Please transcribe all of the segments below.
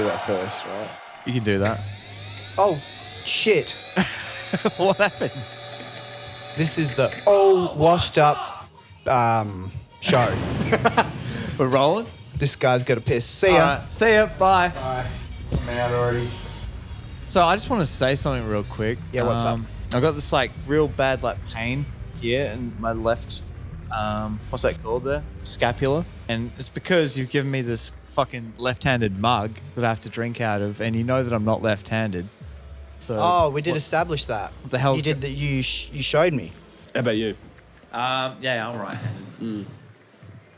do that first, right? You can do that. Oh, shit. What happened? This is the all washed up show. We're rolling? This guy's got to piss. See ya. All right. See ya. Bye. I'm out already. So I just want to say something real quick. Yeah, what's up? I got this like real bad like pain here in my left, what's that called there? Scapula. And it's because you've given me this fucking left-handed mug that I have to drink out of, and you know that I'm not left-handed. So Oh, we did establish that. What the hell's You did that. You showed me. How about you? Yeah, I'm right-handed.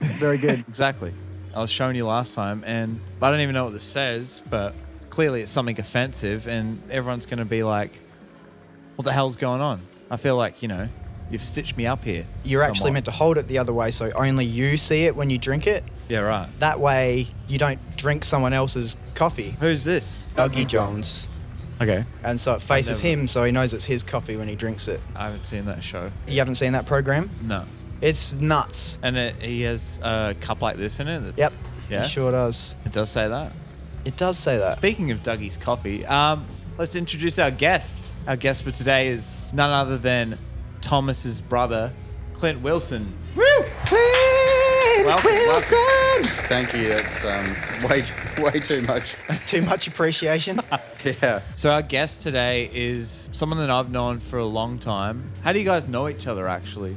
Very good. Exactly. I was showing you last time, and I don't even know what this says, but clearly it's something offensive, and everyone's going to be like, what the hell's going on? I feel like, you've stitched me up here. You're actually somewhat. meant to hold it the other way so only you see it when you drink it. Yeah, right. That way you don't drink someone else's coffee. Who's this? Dougie Jones. Okay. And so it faces never- him so he knows it's his coffee when he drinks it. I haven't seen that show. You haven't seen that program? No. It's nuts. And he has a cup like this in it? Yep. Yeah? It sure does. It does say that? It does say that. Speaking of Dougie's coffee, let's introduce our guest. Our guest for today is none other than Thomas's brother, Clint Wilson. Woo! Clint Wilson! Thank you. That's way too much. Too much appreciation. Yeah. So our guest today is someone that I've known for a long time. How do you guys know each other, actually?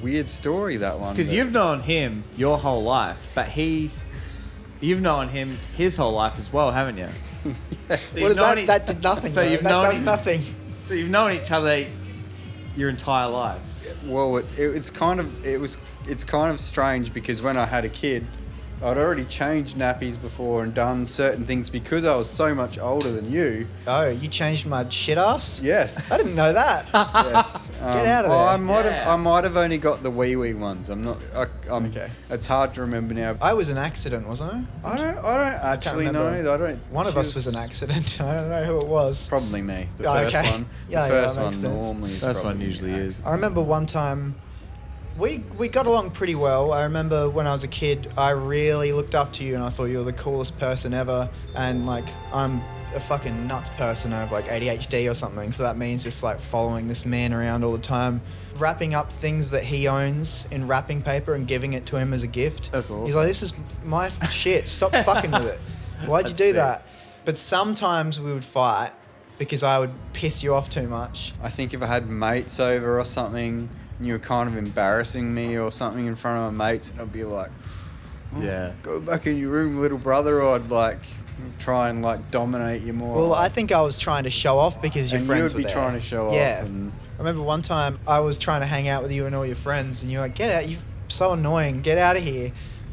Weird story, that one. Because but- you've known him your whole life, but you've known him his whole life as well, haven't you? So What is that? That did nothing. So though. you've that known does nothing. So you've known each other your entire lives. Well, it's kind of strange because when I had a kid, I'd already changed nappies before and done certain things because I was so much older than you. Oh, you changed my shit ass? Yes. I didn't know that. Yes. Get out of there. I might have only got the wee ones. I'm not. I'm Okay. It's hard to remember now. I was an accident, wasn't I? I don't actually know. remember. I don't. One of us was an accident. I don't know who it was. Probably me. The Oh, first okay. one. Yeah, the yeah, first that one makes sense. normally is. First one probably usually an is. I remember one time we got along pretty well. I remember when I was a kid, I really looked up to you and I thought you were the coolest person ever. And like, I'm a fucking nuts person. I have like ADHD or something. So that means just like following this man around all the time, wrapping up things that he owns in wrapping paper and giving it to him as a gift. That's awesome. He's like, this is my shit. Stop fucking with it. Why'd you That's do sick. that? But sometimes we would fight because I would piss you off too much. I think if I had mates over or something, and you were kind of embarrassing me or something in front of my mates, and I'd be like, Yeah. go back in your room, little brother, or I'd like try and like dominate you more. Well, I think I was trying to show off because your and friends you'd were be there. trying to show Yeah. off. And I remember one time I was trying to hang out with you and all your friends, and you were like, "Get out! You're so annoying. Get out of here!"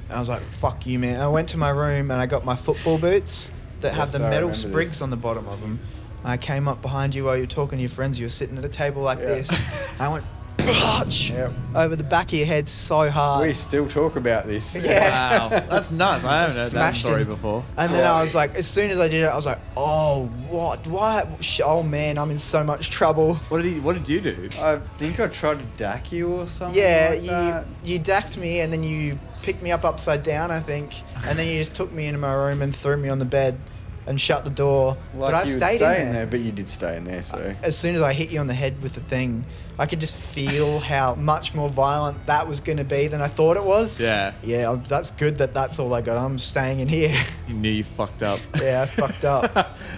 And I was like, "Fuck you, man!" And I went to my room and I got my football boots that have Yes, the I metal remember sprigs this. on the bottom of them. I came up behind you while you were talking to your friends. You were sitting at a table like Yeah. this. I went, "Botch!" Yep. over the back of your head so hard. we still talk about this. Yeah. Wow. That's nuts. I haven't heard that Smashed story him. before. And then I was like, as soon as I did it, I was like, "Oh, what? Why? Oh man, I'm in so much trouble." What did you do? I think I tried to dack you or something. Yeah, like that. you dacked me and then you picked me up upside down, I think, and then you just took me into my room and threw me on the bed and shut the door. Like but I you would stayed stay in there. but you did stay in there. So As soon as I hit you on the head with the thing, I could just feel how much more violent that was going to be than I thought it was. Yeah. Yeah, that's good that's all I got. I'm staying in here. You knew you fucked up. Yeah, I fucked up.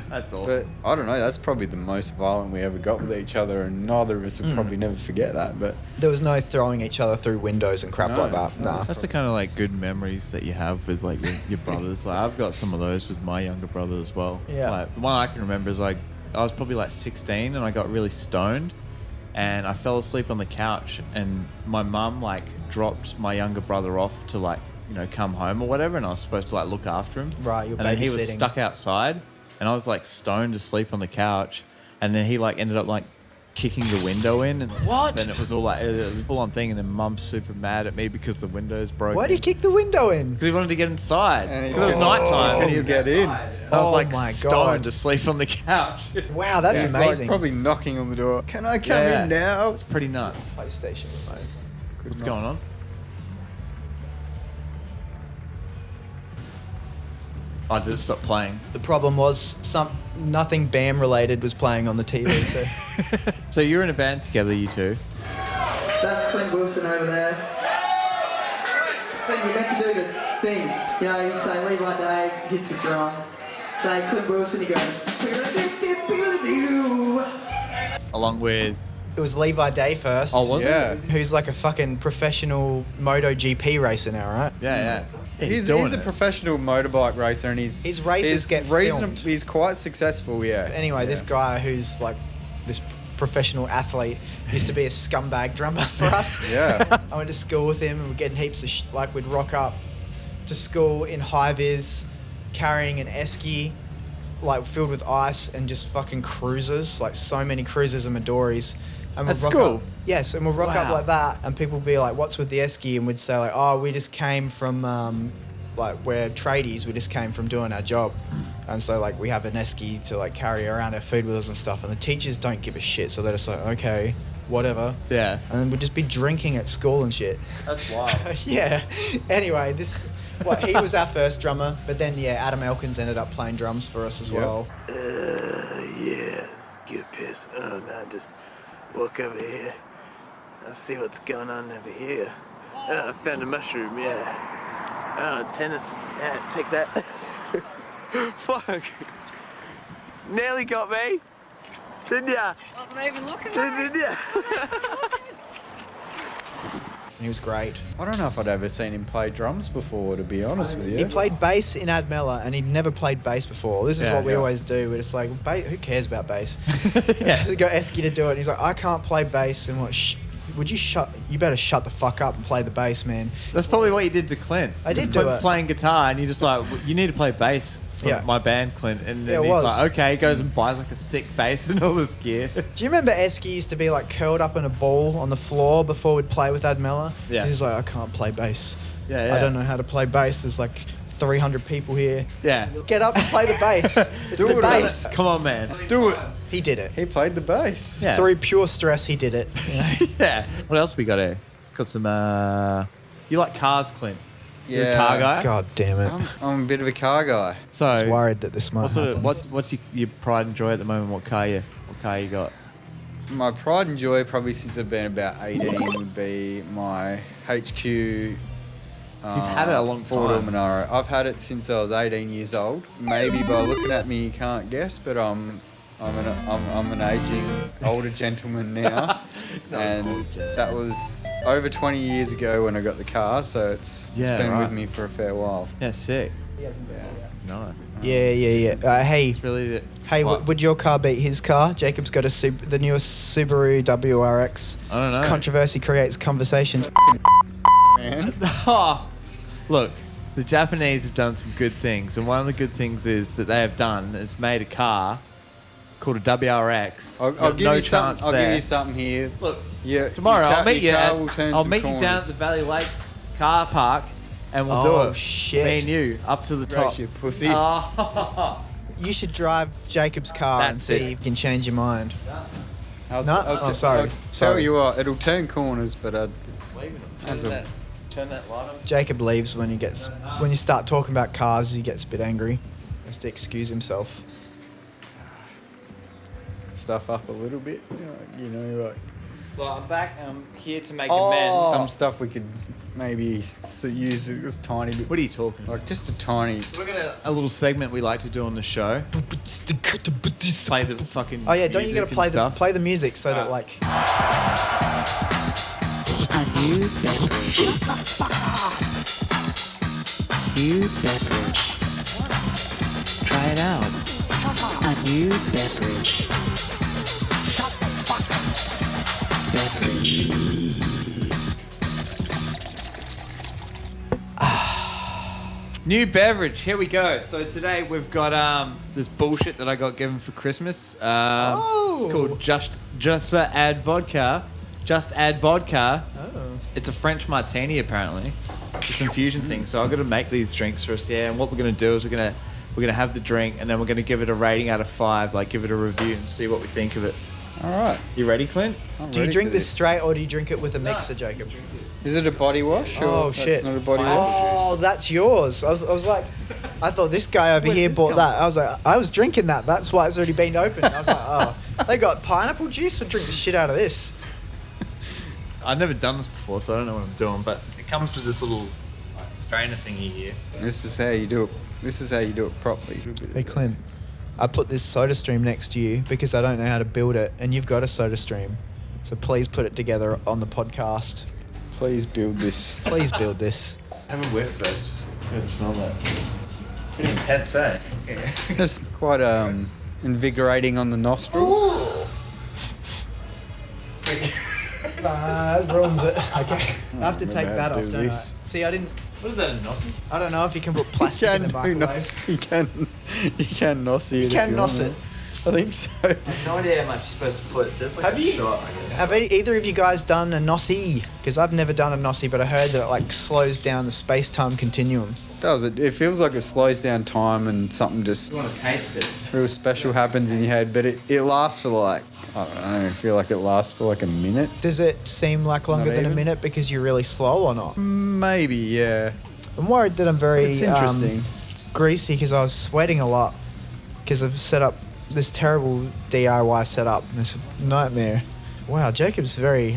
That's awesome. But I don't know. That's probably the most violent we ever got with each other, and neither of us will probably never forget that. But There was no throwing each other through windows and crap No, like that. no. Nah. That's the kind of like good memories that you have with like your brothers. Like I've got some of those with my younger brother as well. Yeah. Like the one I can remember is like I was probably like 16 and I got really stoned and I fell asleep on the couch and my mum like dropped my younger brother off to like, come home or whatever, and I was supposed to like look after him. Right, you're And then he was babysitting. stuck outside and I was like stoned asleep on the couch, and then he like ended up like kicking the window in, and What? then it was all like it was a full on thing, and then mum's super mad at me because the window's broken. Why did he kick the window in? Because he wanted to get inside. And he- Because it was nighttime. Can And he you was get in? I was Oh like my stoned God. asleep on the couch. Wow, that's he's amazing. like probably knocking on the door. Can I come Yeah. in now? It's pretty nuts. PlayStation remote. What's going on? Oh, did it stop playing? The problem was nothing BAM related was playing on the TV. So So you're in a band together, you two. that's Clint Wilson over there. Clint, you meant to do the thing. You know, you say Levi Day hits the drum. Say Clint Wilson, he goes. Along with... It was Levi Day first. Oh, was Yeah. it? Who's like a fucking professional MotoGP racer now, right? Yeah. He's doing a it. professional motorbike racer, and His races get filmed. He's quite successful, yeah. Anyway, this guy who's like this professional athlete used to be a scumbag drummer for us. Yeah. I went to school with him and we're getting heaps of like we'd rock up to school in high-vis carrying an esky like filled with ice and just fucking cruisers, like so many cruisers and Midoris. And At we'd rock school? up, yes, and we'll rock up Wow. like that and people would be like, what's with the esky? And we'd say like, oh, we just came from like we're tradies, we just came from doing our job. And so like we have an esky to like carry around our food with us and stuff, and the teachers don't give a shit, so they're just like, okay, whatever. Yeah. And then we'd just be drinking at school and shit. That's wild. Yeah. Anyway, he was our first drummer, but then Adam Elkins ended up playing drums for us as Yep. well. Yeah, get a piss. Oh, no, just walk over here. I'll see what's going on over here. Oh, I found a mushroom, yeah. Oh, tennis. Yeah, take that. Fuck. Nearly got me. Didn't ya? Wasn't even looking. Didn't ya? He was great. I don't know if I'd ever seen him play drums before, to be honest with you. He played bass in Admella, and he'd never played bass before. This is Yeah, what we yeah. always do. We're just like, who cares about bass? Yeah. We got Esky to do it, and he's like, I can't play bass. And what? You better shut the fuck up and play the bass, man. That's probably what you did to Clint. I did Just do it. playing guitar, and you're just like, you need to play bass for Yeah. my band, Clint. And then Yeah, it he's was. like, okay, he goes and buys like a sick bass and all this gear. Do you remember Esky used to be like curled up in a ball on the floor before we'd play with Admella? Yeah. He's like, I can't play bass. Yeah. I don't know how to play bass. There's like 300 people here. Yeah. Get up and play the bass. It's Do the it, bass. Come on, man. Do it. He did it. He played the bass. Yeah. Through pure stress, he did it. You know? Yeah. What else we got here? Got some, you like cars, Clint? You're a Yeah. car guy? God damn it. I'm a bit of a car guy. So, I was worried that this might what sort happen. of, what's your pride and joy at the moment? What car you got? My pride and joy, probably since I've been about 18, would be my HQ. You've had it a long Ford time. Monaro. I've had it since I was 18 years old. Maybe by looking at me, you can't guess, but I'm an aging older gentleman now, and that was over 20 years ago when I got the car. So it's been right. with me for a fair while. Yeah, sick. Yeah. Nice. Yeah. Hey, It's really Hey, would your car beat his car? Jacob's got the newest Subaru WRX. I don't know. Controversy creates conversation. Man. Oh, look, the Japanese have done some good things, and one of the good things is that they have done is made a car called a WRX. I'll give No you something. chance I'll there. give you something here. Look, Yeah, tomorrow your I'll meet you. your car will turn I'll some meet you down at corners. the Valley Lakes car park, and we'll do Oh, it. shit. Me and you up to the top. Race, you pussy. Oh. You should drive Jacob's car and That's see it. if you can change your mind. I'll, No? I'll Oh, t- sorry. I'll tell Sorry. you what, it'll turn corners, but Turn That's a- that light on. Jacob leaves when you start talking about cars. He gets a bit angry. Has to excuse himself. stuff up a little bit. Like, Well, I'm back. I'm here to make Oh. some stuff we could maybe use this tiny bit. What are you talking? Like just a tiny. We're gonna a little segment we like to do on the show. Play the fucking. Oh yeah, don't you music gotta play and the stuff. play the music so that like A new beverage. New beverage. Try it out. A new beverage. Beverage. New beverage. Here we go. So today we've got this bullshit that I got given for Christmas. It's called Just Add Vodka. Just Add Vodka. Oh. It's a French martini apparently. It's an infusion thing. So I've got to make these drinks for us. Yeah. And what we're gonna do is we're gonna have the drink and then we're gonna give it a rating out of 5. Like give it a review and see what we think of it. All right. You ready, Clint? I'm Do you ready drink for this straight or do you drink it with a mixer, Jacob? Is it a body wash? Or Oh that's shit! not a body wash. Oh, that's yours. I was like, I thought this guy over Where'd here this bought come that. I was like, I was drinking that. That's why it's already been opened. I was like, oh, they got pineapple juice? I'll drink the shit out of this. I've never done this before, so I don't know what I'm doing. But it comes with this little strainer thingy here. This is how you do it. This is how you do it properly. Hey, Clint, I put this soda stream next to you because I don't know how to build it, and you've got a soda stream. So please put it together on the podcast. Please build this. Please build this. Have a whiff first. I can smell that. Pretty intense, eh? That's quite invigorating on the nostrils. Nah, that ruins it. Okay. I have to take Remember that how to off, do don't this. I? See, I didn't... What is that, a nossi? I don't know if you can put You plastic in can the do microwave. nos. You can nos it. You if can you nos want it. I think so. I have no idea how much you're supposed to put. It says like Have a you- shot, I guess. Have either of you guys done a nossi? Because I've never done a nossi, but I heard that it like slows down the space-time continuum. Does it? It feels like it slows down time and something just You want to taste it? real special happens in your head, but it lasts for like, I don't know, I feel like it lasts for like a minute. Does it seem like longer Not than a even. minute because you're really slow or not? Maybe, yeah. I'm worried that I'm very It's interesting. greasy because I was sweating a lot because I've set up this terrible DIY setup. It's a nightmare. Wow, Jacob's very...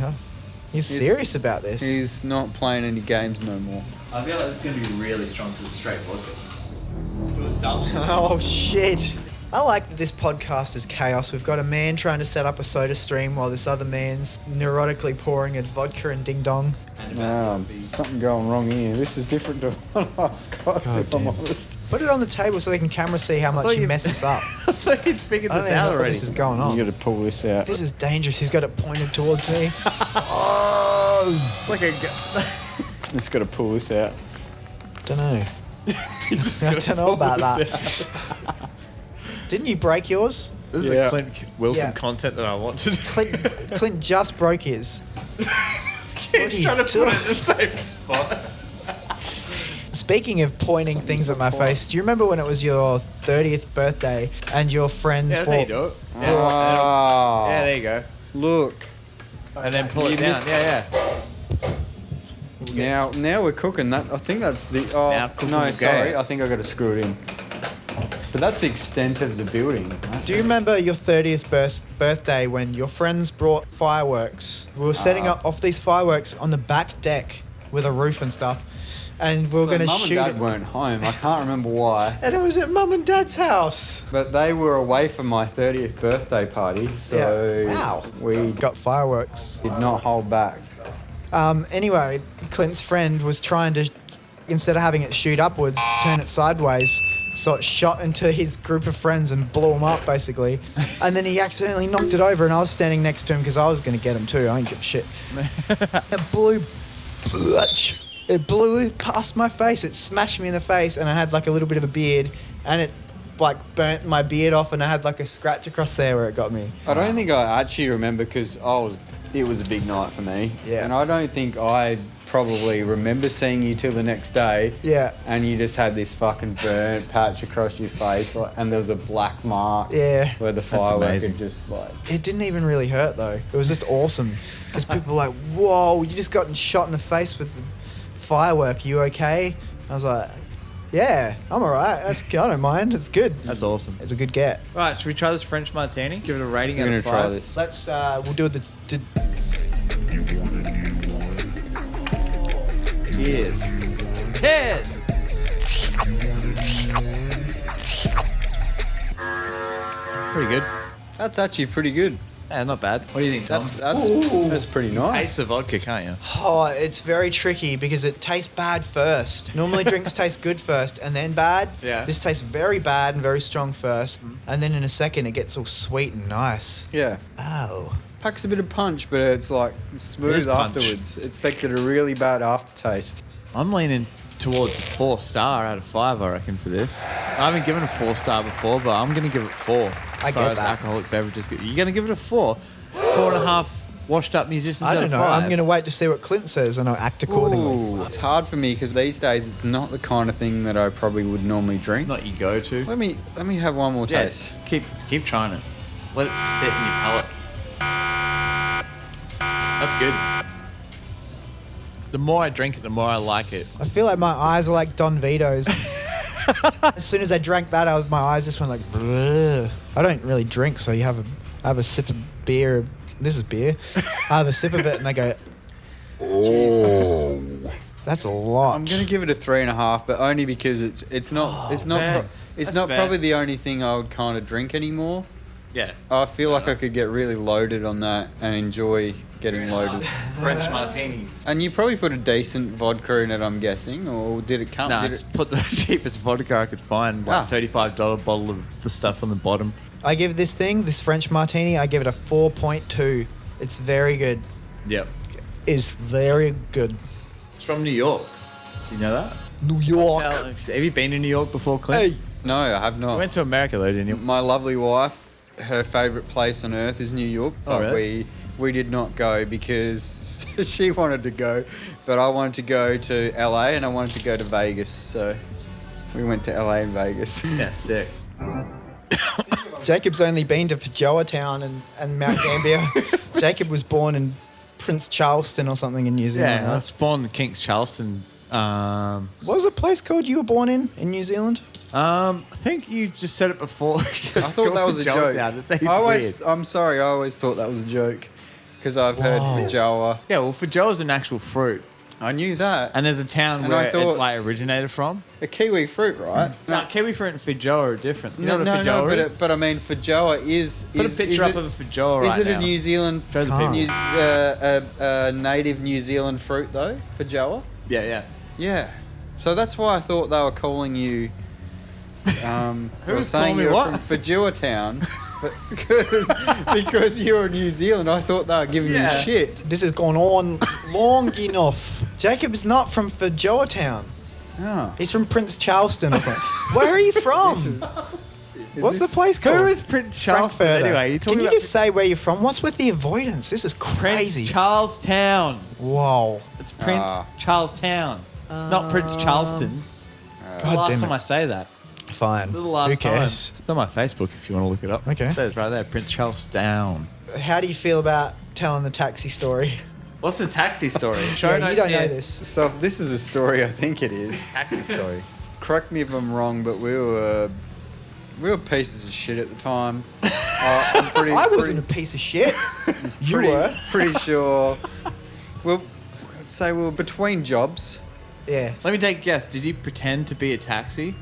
he's serious about this. He's not playing any games no more. I feel like this is going to be really strong because it's straight vodka. Do it double. Oh, shit. I like that this podcast is chaos. We've got a man trying to set up a soda stream while this other man's neurotically pouring a vodka and ding-dong. Wow, something going wrong here. This is different to what I've got, God if I'm damn. honest. Put it on the table so they can camera see how much thought you you- mess this up. I thought you'd figured I don't this even out know what already. this is going on. You got to pull this out. This is dangerous. He's got it pointed towards me. It's like a... Just got to pull this out. Don't know. I don't know about that. Didn't you break yours? This is Yeah. the Clint Wilson Yeah. content that I wanted. Clint just broke his. He's trying to put it in the same spot. Speaking of pointing things at my face, do you remember when it was your 30th birthday and your friends Yeah, that's how you bought... do it. Yeah, Ah, yeah, there you go. look. And then pull You it down. missed- Yeah. Now we're cooking. That I think that's the. Oh Now cooking no, the sorry. gas. I think I got to screw it in. But that's the extent of the building. Do you remember your 30th birthday when your friends brought fireworks? We were setting up off these fireworks on the back deck with a roof and stuff. And we were going to Mum shoot and Dad it. weren't home. I can't remember why. And it was at Mum and Dad's house. But they were away from my 30th birthday party, so Yeah. Wow. we Got fireworks. did not hold back. Anyway, Clint's friend was trying to, instead of having it shoot upwards, turn it sideways. So it shot into his group of friends and blew him up, basically. And then he accidentally knocked it over, and I was standing next to him because I was going to get him too. I didn't give a shit. It blew past my face. It smashed me in the face, and I had like a little bit of a beard, and it like burnt my beard off, and I had like a scratch across there where it got me. I don't think I actually remember because it was a big night for me. Yeah. And I don't think I probably remember seeing you till the next day. Yeah. And you just had this fucking burnt patch across your face, and there was a black mark. Yeah. Where the firework amazing. had just like. It didn't even really hurt though. It was just awesome because people were like, "Whoa, you just gotten shot in the face with the firework. You okay?" I was like, "Yeah, I'm alright. I don't mind. It's good. That's awesome. It's a good get." Right, should we try this French martini? Give it a rating We're out gonna of 5. try this. Let's we'll do the Cheers. Cheers! Pretty good. That's actually pretty good. Yeah, not bad. What do you think, Tom? That's pretty nice. Taste the vodka, can't you? Oh, it's very tricky because it tastes bad first. Normally drinks taste good first and then bad. Yeah. This tastes very bad and very strong first. And then in a second it gets all sweet and nice. Yeah. Oh. Packs a bit of punch, but it's like It is smooth punch. afterwards. It's like a really bad aftertaste. I'm leaning towards 4-star out of 5, I reckon, for this. I haven't given a 4-star before, but I'm going to give it 4. I As far get as that. alcoholic beverages go. You're going to give it a 4? 4.5 washed up musicians I out don't of know. 5? I'm going to wait to see what Clint says and I'll act accordingly. Ooh, it's hard for me because these days it's not the kind of thing that I probably would normally drink. Not your go-to. Let me have one more Yeah, taste. keep trying it. Let it sit in your palate. That's good. The more I drink it, the more I like it. I feel like my eyes are like Don Vito's. As soon as I drank that, my eyes just went like, bleh. I don't really drink, so I have a sip of beer. This is beer. I have a sip of it and I go, oh, that's a lot. I'm gonna give it a 3.5, but only because it's not man. it's That's not fair. probably the only thing I would kind of drink anymore. Yeah. I feel like I could get really loaded on that and enjoy getting loaded. French martinis. And you probably put a decent vodka in it, I'm guessing, or did it come? No, did it's it? put the cheapest vodka I could find, like $35 bottle of the stuff on the bottom. I give this French martini, I give it a 4.2. It's very good. Yep. It's very good. It's from New York. You know that? New York. Have you been to New York before, Clint? Hey. No, I have not. You went to America though, didn't you? My lovely wife, her favourite place on earth is New York, Oh, but really? we did not go because she wanted to go, but I wanted to go to LA and I wanted to go to Vegas, so we went to LA and Vegas. Yeah, sick. Jacob's only been to Fidjoa Town and Mount Gambier. Jacob was born in Prince Charleston or something in New Zealand. Yeah, I right? was born in King's Charleston. What was the place called you were born in New Zealand? I think you just said it before. I thought that was a joke. I'm sorry, I always thought that was a joke because I've heard Fidjoa. Yeah, well, Fidjoa is an actual fruit. I knew that. And there's a town And where I thought- it like originated from. A kiwi fruit, right? No, kiwi fruit and Fidjoa are different. You know No, what a no, Fidjoa but is? but I mean, Fidjoa is. Put a is picture up it, of a Fidjoa right Is it now. a New Zealand, Show the people. native New Zealand fruit though? Fidjoa. Yeah, yeah. Yeah. So that's why I thought they were calling you. Who was saying calling me you were what? from Fidjoa Town? But because you were New Zealand, I thought they were giving you Yeah. shit. This has gone on long enough. Jacob's not from Fidjoa Town. Oh. He's from Prince Charleston or something. Where are you from? What's the place called? Who is Prince Charleston Frankfurter. anyway? You're Can talking you about just say where you're from? What's with the avoidance? This is Prince crazy. Charlestown. Whoa. It's Prince Ah. Charlestown, not Prince Charleston. The God last damn time it. I say that. Fine. The last Who cares? time. It's on my Facebook if you want to look it up. Okay. It says right there, Prince Charlestown. How do you feel about telling the taxi story? What's the taxi story? Show Yeah, notes you don't here. know this. So if this is a story, I think it is. Taxi story. Correct me if I'm wrong, but we were pieces of shit at the time. I'm pretty. I wasn't a piece of shit. You were. Pretty sure. Well, I'd say we were between jobs. Yeah. Let me take a guess. Did you pretend to be a taxi?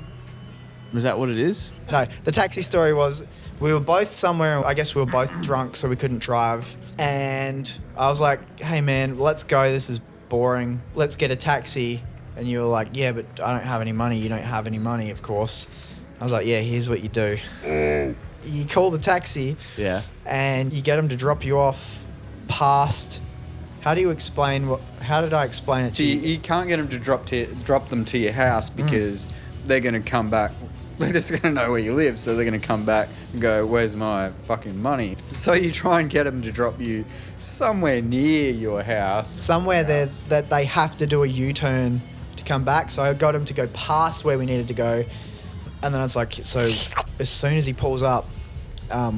Was that what it is? No, the taxi story was we were both somewhere. I guess we were both drunk, so we couldn't drive. And I was like, "Hey, man, let's go. This is boring. Let's get a taxi." And you were like, "Yeah, but I don't have any money. You don't have any money, of course." I was like, "Yeah, here's what you do. You call the taxi, Yeah. and you get them to drop you off past." How do you explain what? How did I explain it to you? You can't get them to drop them to your house because they're going to come back. They're just going to know where you live, so they're going to come back and go, "Where's my fucking money?" So you try and get them to drop you somewhere near your house. Somewhere there that they have to do a U-turn to come back. So I got him to go past where we needed to go, and then I was like, so as soon as he pulls up,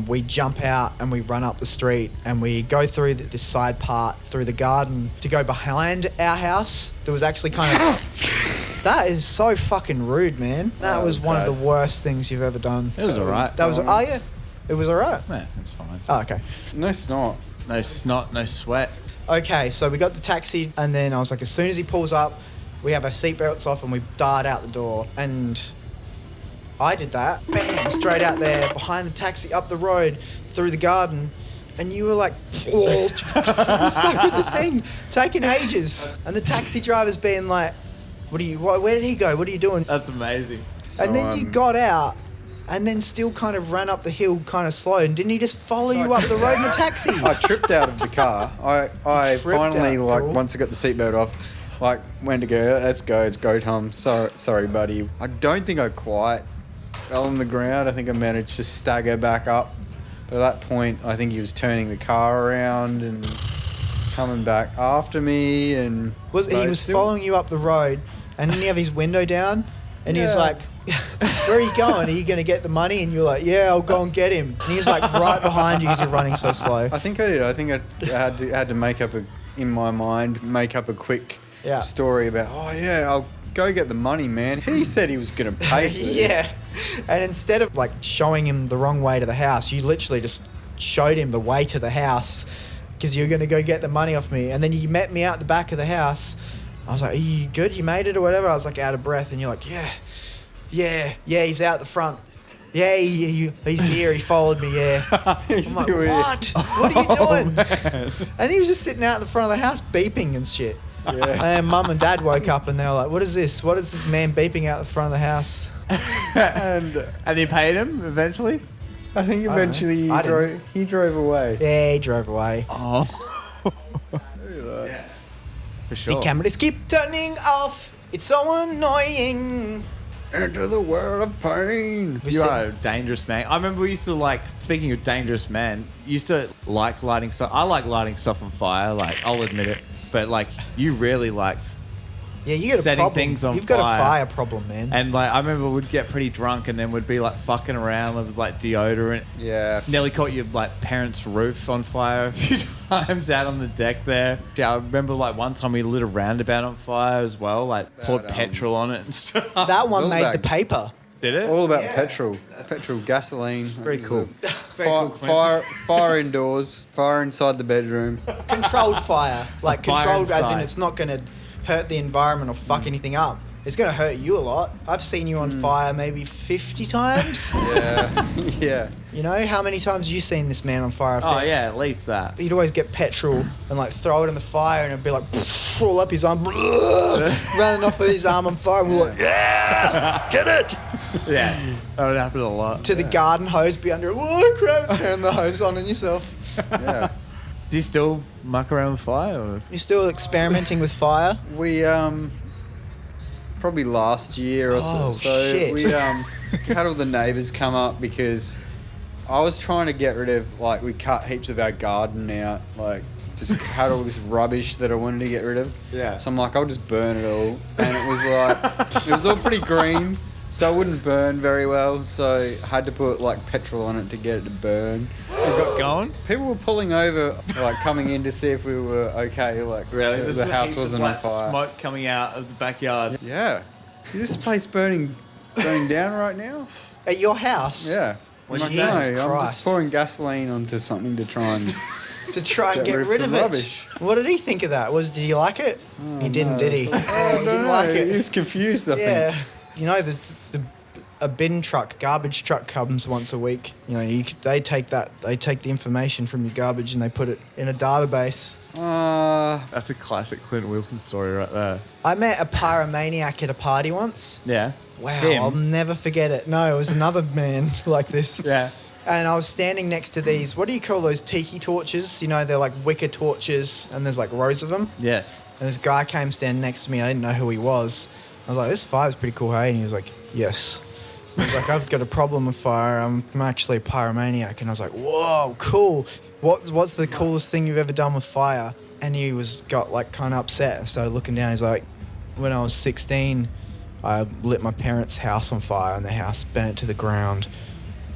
we jump out and we run up the street and we go through this side part through the garden to go behind our house. There was actually kind of that is so fucking rude, man. That was one of the worst things you've ever done. It was alright. That was yeah, it was alright. Yeah, that's fine. Oh, okay. No snot. No snot, no sweat. Okay, so we got the taxi, and then I was like, as soon as he pulls up, we have our seatbelts off and we dart out the door. And I did that, bam, straight out there, behind the taxi, up the road, through the garden. And you were like, stuck with the thing, taking ages. And the taxi driver's being like, where did he go? What are you doing? That's amazing. And then you got out, and then still kind of ran up the hill kind of slow. And didn't he just follow you up the road in the taxi? I tripped out of the car. I Tripped finally, out, like, cool. once I got the seatbelt off, like, went to go, let's go, it's go time. Sorry, buddy. I don't think I quite fell on the ground. I think I managed to stagger back up. But at that point, I think he was turning the car around and coming back after me. And He was following you up the road, and didn't he have his window down? And he was Yeah. like, where are you going? Are you going to get the money? And you're like, yeah, I'll go and get him. And he's like right behind you because you're running so slow. I think I did. I think I had to make up in my mind, make up a quick Yeah. story about, oh yeah, go get the money, man. He said he was going to pay for this. Yeah. And instead of like showing him the wrong way to the house, you literally just showed him the way to the house because you're going to go get the money off me. And then you met me out the back of the house. I was like, are you good? You made it or whatever? I was like out of breath. And you're like, yeah, he's out the front. Yeah, he's here. He followed me, yeah. I'm like, what? What are you doing? And he was just sitting out the front of the house beeping and shit. Yeah. And then Mum and Dad woke up and they were like, what is this? What is this man beeping out the front of the house? And you paid him eventually? I think eventually he drove away. Yeah, he drove away. Oh. Yeah. For sure. The cameras keep turning off. It's so annoying. Enter the world of pain. You are a dangerous man. I remember we used to like, speaking of dangerous man, used to like lighting stuff. I like lighting stuff on fire, like, I'll admit it. But like, you really liked you got a setting problem. things on You've fire. got a fire problem, man. And like, I remember we'd get pretty drunk and then we'd be like fucking around with like deodorant. Yeah. Nearly caught your like parents' roof on fire a few times out on the deck there. Yeah, I remember like one time we lit a roundabout on fire as well, like poured petrol on it and stuff. That one all made back. the paper. Did it? All about petrol, gasoline. Very cool. Fire indoors, fire inside the bedroom. Controlled fire. Like Fire controlled as in inside. it's not going to hurt the environment or fuck anything up. It's going to hurt you a lot. I've seen you on fire maybe 50 times. Yeah, yeah. You know, how many times have you seen this man on fire? Oh yeah, at least that. He'd always get petrol and like throw it in the fire and it'd be like all up his arm, running off with his arm on fire. And we're like, yeah, get it. Yeah, that would happen a lot. To the garden hose, be under, oh crap, turn the hose on yourself. Yeah. Do you still muck around with fire? Or? You're still experimenting with fire? We probably last year or Oh, so shit. we had all the neighbours come up because I was trying to get rid of, like, we cut heaps of our garden out, like just had all this rubbish that I wanted to get rid of. Yeah. So I'm like, I'll just burn it all. And it was like, it was all pretty green, so it wouldn't burn very well. So I had to put like petrol on it to get it to burn. You got going? People were pulling over, like coming in to see if we were okay. Like, There's the house heaps wasn't of on like fire. smoke coming out of the backyard. Yeah. Is this place burning down right now? At your house? Yeah. Well, I'm like, Jesus no, I'm Christ. just pouring gasoline onto something to try and... To try and get rid of some it. rubbish. What did he think of that? Did he like it? He didn't, did he? Oh, he didn't like He it. was confused, I Yeah. think. You know, a bin truck, garbage truck comes once a week. You know, they take the information from your garbage and they put it in a database. That's a classic Clint Wilson story right there. I met a pyromaniac at a party once. Yeah. Wow, Him? I'll never forget it. No, it was another man like this. Yeah. And I was standing next to these, what do you call those tiki torches? You know, they're like wicker torches and there's like rows of them. Yes. And this guy came standing next to me. I didn't know who he was. I was like, this fire's pretty cool, hey? And he was like, yes. He was like, I've got a problem with fire. I'm actually a pyromaniac. And I was like, whoa, cool. What's the coolest thing you've ever done with fire? And he got like kind of upset and started looking down. He's like, when I was 16, I lit my parents' house on fire and the house burnt to the ground.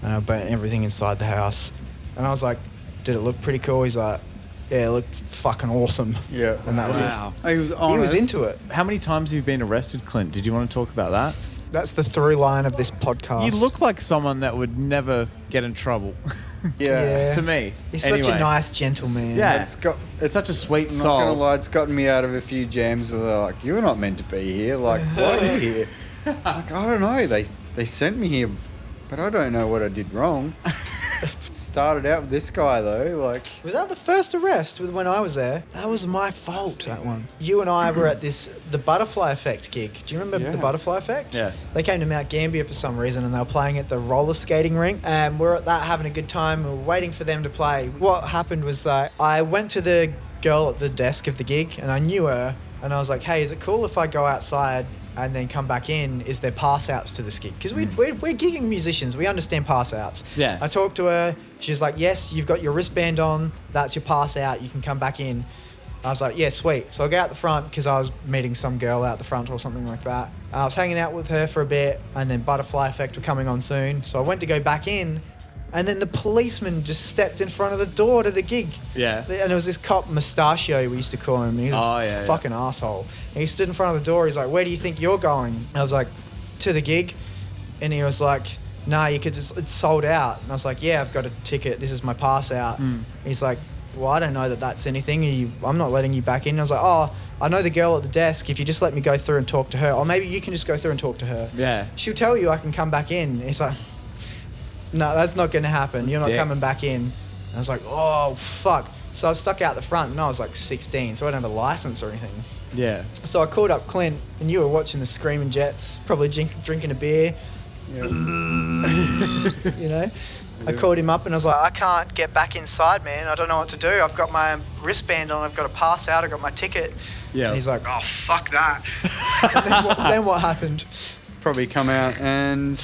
And I burnt everything inside the house. And I was like, did it look pretty cool? He's like, yeah, it looked fucking awesome. Yeah. And that was Wow. He was honest. He was into it. How many times have you been arrested, Clint? Did you want to talk about that? That's the through line of this podcast. You look like someone that would never get in trouble. Yeah. To me. He's anyway. such a nice gentleman. Yeah. It's Such a sweet I'm not gonna soul. lie, it's gotten me out of a few jams where they're like, you're not meant to be here. Like, why are you here? Like, I don't know. They sent me here, but I don't know what I did wrong. Started out with this guy though, like... Was that the first arrest when I was there? That was my fault, that one. You and I were at the Butterfly Effect gig. Do you remember the Butterfly Effect? Yeah. They came to Mount Gambier for some reason and they were playing at the roller skating rink. And we're at that having a good time. We were waiting for them to play. What happened was I went to the girl at the desk of the gig and I knew her. And I was like, hey, is it cool if I go outside and then come back in? Is there pass outs to this gig? Because we're gigging musicians. We understand pass outs. Yeah. I talked to her. She's like, yes, you've got your wristband on. That's your pass out. You can come back in. I was like, yeah, sweet. So I go out the front because I was meeting some girl out the front or something like that. I was hanging out with her for a bit and then Butterfly Effect were coming on soon. So I went to go back in And then the policeman just stepped in front of the door to the gig. Yeah. And there was this cop, Mustachio, we used to call him. He was a fucking asshole. And he stood in front of the door. He's like, "Where do you think you're going?" I was like, "To the gig." And he was like, "Nah, you could just, it's sold out." And I was like, "Yeah, I've got a ticket. This is my pass out." He's like, "Well, I don't know that that's anything. I'm not letting you back in." And I was like, "Oh, I know the girl at the desk. If you just let me go through and talk to her, or maybe you can just go through and talk to her. Yeah. She'll tell you I can come back in." And he's like, "No, that's not going to happen. You're not coming back in." And I was like, "Oh, fuck." So I was stuck out the front, and I was like 16, so I didn't have a license or anything. Yeah. So I called up Clint, and you were watching the Screaming Jets, probably drinking a beer. Yeah. You know? I called him up and I was like, "I can't get back inside, man. I don't know what to do. I've got my wristband on. I've got a pass out. I've got my ticket." Yeah. And he's like, "Oh, fuck that." And then what happened? Probably come out and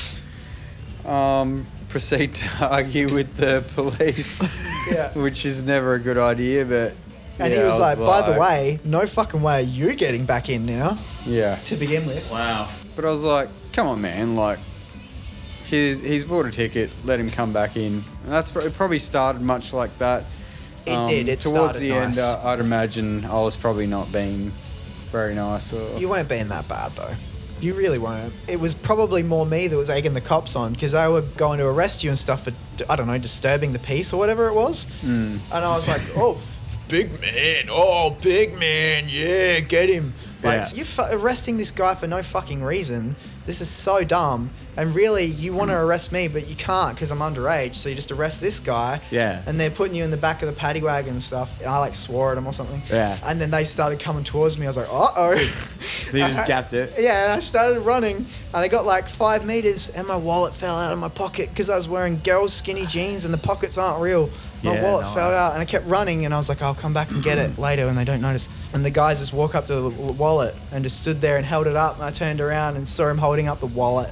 proceed to argue with the police, Yeah. which is never a good idea. But And he was like, "By the way, no fucking way are you getting back in now," yeah. to begin with. Wow. But I was like, "Come on, man! Like, he's bought a ticket. Let him come back in." And it probably started much like that. It did. It towards started the nice. end. I'd imagine I was probably not being very nice. Or You weren't being that bad, though. You really weren't. It was probably more me that was egging the cops on, because they were going to arrest you and stuff for, I don't know, disturbing the peace or whatever it was. And I was like, "Oh, big man. Oh, big man. Yeah, get him." Like, Yeah. you're arresting this guy for no fucking reason. This is so dumb. And really, you want to arrest me, but you can't because I'm underage. So you just arrest this guy. Yeah. And they're putting you in the back of the paddy wagon and stuff. And I like swore at them or something. Yeah. And then they started coming towards me. I was like, "Uh-oh." They just gapped it. Yeah, and I started running, and I got like 5 meters, and my wallet fell out of my pocket because I was wearing girls' skinny jeans, and the pockets aren't real. My Yeah, wallet nice. fell out, and I kept running, and I was like, "I'll come back and get it later," and they don't notice. And the guys just walk up to the wallet and just stood there and held it up, and I turned around and saw him holding up the wallet.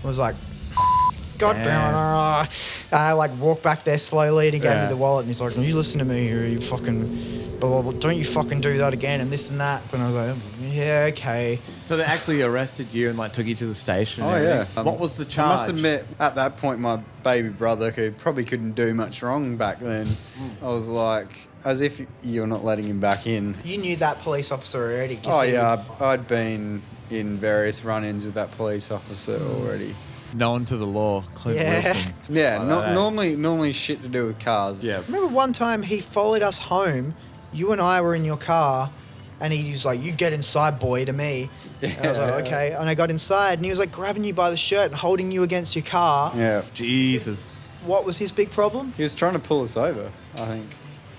I was like, "God damn it." And I like walked back there slowly, and he gave me the wallet, and he's like, "You listen to me, you fucking blah, blah, blah. Don't you fucking do that again," and this and that. And I was like, "Yeah, okay." So they actually arrested you and like took you to the station. and Oh, yeah. everything? What was the charge? I must admit, at that point, my baby brother, who probably couldn't do much wrong back then, I was like, as if you're not letting him back in. You knew that police officer already. 'Cause Oh, he yeah. I'd been in various run-ins with that police officer already. Known to the law, Clint Yeah. Wilson. Yeah, Like that. normally shit to do with cars. Yeah. Remember one time he followed us home. You and I were in your car, and he was like, "You get inside, boy," to me. And I was like, Yeah. "Okay." And I got inside, and he was like grabbing you by the shirt and holding you against your car. Yeah. Jesus. What was his big problem? He was trying to pull us over, I think.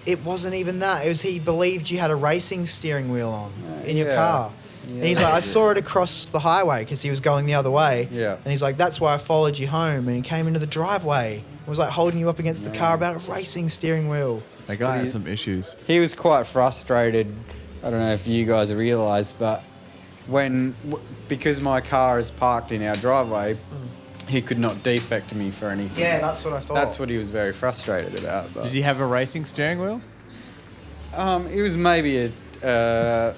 It wasn't even that. It was he believed you had a racing steering wheel on in your yeah. car. Yeah. And he's like, "I saw it across the highway," because he was going the other way. Yeah. And he's like, "That's why I followed you home." And he came into the driveway. It was like holding you up against the car about a racing steering wheel. That guy has some issues. He was quite frustrated. I don't know if you guys realised, but because my car is parked in our driveway, he could not defect me for anything. Yeah, that's what I thought. That's what he was very frustrated about. But Did he have a racing steering wheel? it was maybe a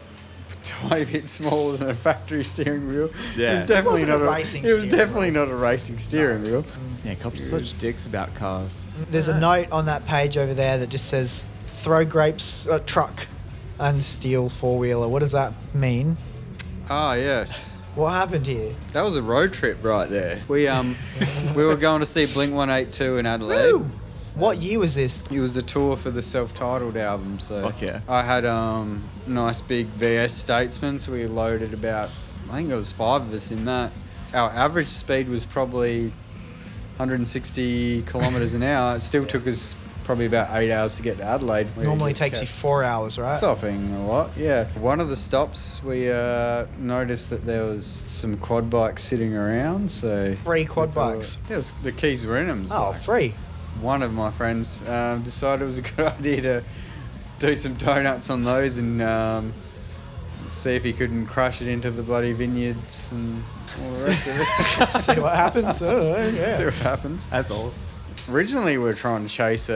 tiny bit smaller than a factory steering wheel. Yeah. It was definitely It wasn't not a racing It was steering definitely not a racing steering wheel. Yeah, cops are such dicks about cars. There's a note on that page over there that just says, "Throw grapes at truck and steal four-wheeler." What does that mean? Ah, yes. What happened here? That was a road trip right there. We were going to see Blink 182 in Adelaide. Woo! What year was this? It was a tour for the self-titled album, so Fuck yeah. I had nice big VS Statesman, so we loaded about, I think there was 5 of us in that. Our average speed was probably 160 kilometres an hour. It still took us probably about 8 hours to get to Adelaide. We Normally just takes you kept 4 hours, right? stopping a lot, yeah. One of the stops, we noticed that there was some quad bikes sitting around, so... Free quad we thought- bikes. Yeah, the keys were in them. Oh, free. One of my friends decided it was a good idea to do some donuts on those and see if he couldn't crush it into the bloody vineyards and all the rest of it. See what happens. Oh, yeah. See what happens. That's awesome. Originally, we were trying to chase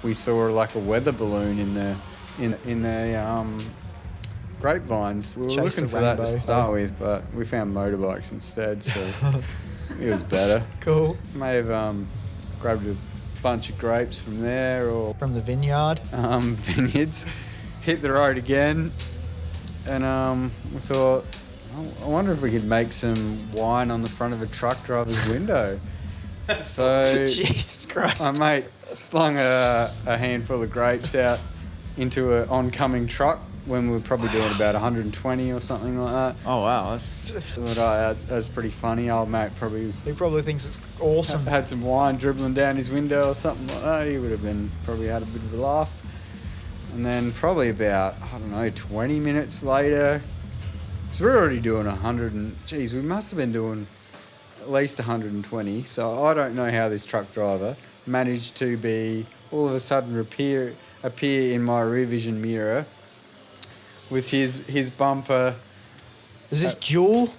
we saw like a weather balloon in the grapevines. We were Chase looking the for that to rainbow. start with, but we found motorbikes instead, so it was better. Cool. May have grabbed a bunch of grapes from there or From the vineyard. vineyards. Hit the road again, and we thought, I wonder if we could make some wine on the front of a truck driver's window. So Jesus Christ. my mate slung a handful of grapes out into an oncoming truck when we were probably doing about 120 or something like that. Oh wow, That's pretty funny. Old mate probably He probably thinks it's awesome. had some wine dribbling down his window or something like that. He would have probably had a bit of a laugh. And then probably about, 20 minutes later, because we're already doing 100 and, geez, we must have been doing at least 120. So I don't know how this truck driver managed to be all of a sudden appear in my rear vision mirror with his bumper. Is this Jewel?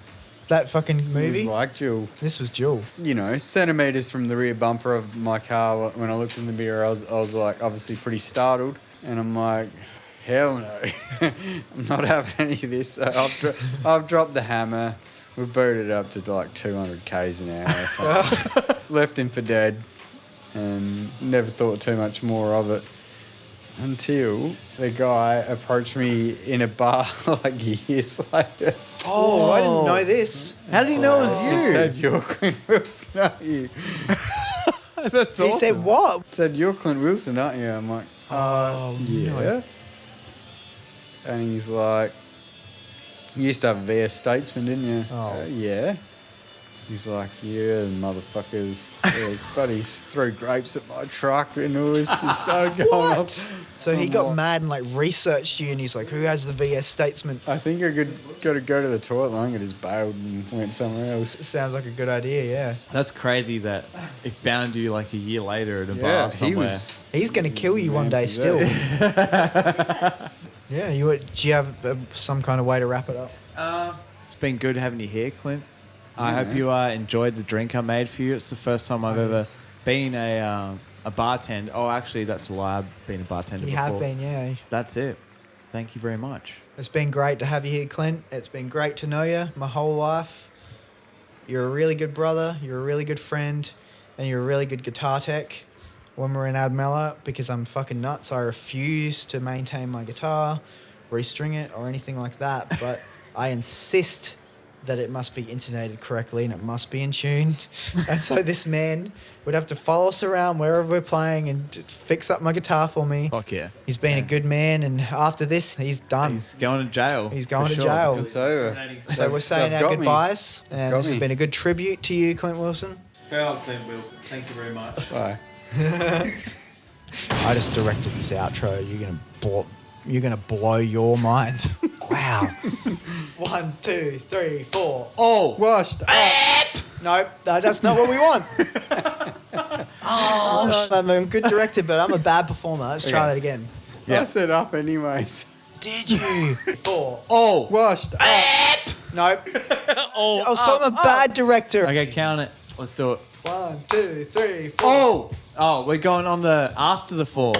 That fucking It was movie? like Jewel. This was Jewel. Centimeters from the rear bumper of my car. When I looked in the mirror, I was like obviously pretty startled, and I'm like, hell no, I'm not having any of this. So I've dropped the hammer. We've booted it up to like 200 k's an hour or something. Left him for dead, and never thought too much more of it until the guy approached me in a bar like years later. Oh, I didn't know this. How did he know it was It you? said, "You're Clint Wilson, aren't you?" That's He said what? It said, "You're Clint Wilson, aren't you?" I'm like, Oh, yeah. no. And he's like, "You used to have a VS Statesman, didn't you?" Oh. Yeah. He's like, "Yeah, motherfuckers." His buddies threw grapes at my truck and all this shit started going up. So he I'm got like- mad and like researched you, and he's like, "Who has the VS Statesman?" I think I got to go to the toilet. I think I just bailed and went somewhere else. Sounds like a good idea. Yeah, That's crazy that he found you like a year later at a bar Yeah, somewhere. he was. he's gonna kill you one Man day. to Still. that. Yeah. Do you have some kind of way to wrap it up? It's been good having you here, Clint. I hope you enjoyed the drink I made for you. It's the first time I've ever been a bartender. Oh, actually, that's a lie. I've been a bartender You before. have been. Yeah. That's it. Thank you very much. It's been great to have you here, Clint. It's been great to know you my whole life. You're a really good brother, you're a really good friend, and you're a really good guitar tech. When we're in Admella, because I'm fucking nuts, I refuse to maintain my guitar, restring it, or anything like that. But I insist that it must be intonated correctly and it must be in tune. And so this man would have to follow us around wherever we're playing and fix up my guitar for me. Fuck yeah. He's been a good man, and after this, he's done. He's going to jail. He's going for to sure. jail. It's over. So we're saying They've our got me. goodbyes, and Got this has me. been a good tribute to you, Clint Wilson. Farewell, Clint Wilson. Thank you very much. Bye. I just directed this outro. You're gonna blow your mind. Wow. 1, 2, 3, 4. Oh! Washed up. Nope, that's not what we want. I'm a good director, but I'm a bad performer. Let's try that again. Yeah. I said up anyways. Did you? 4. Oh! Washed up. Nope. Oh, so I'm a bad director. Okay, count it. Let's do it. 1, 2, 3, 4. Oh! Oh, we're going on the after the 4.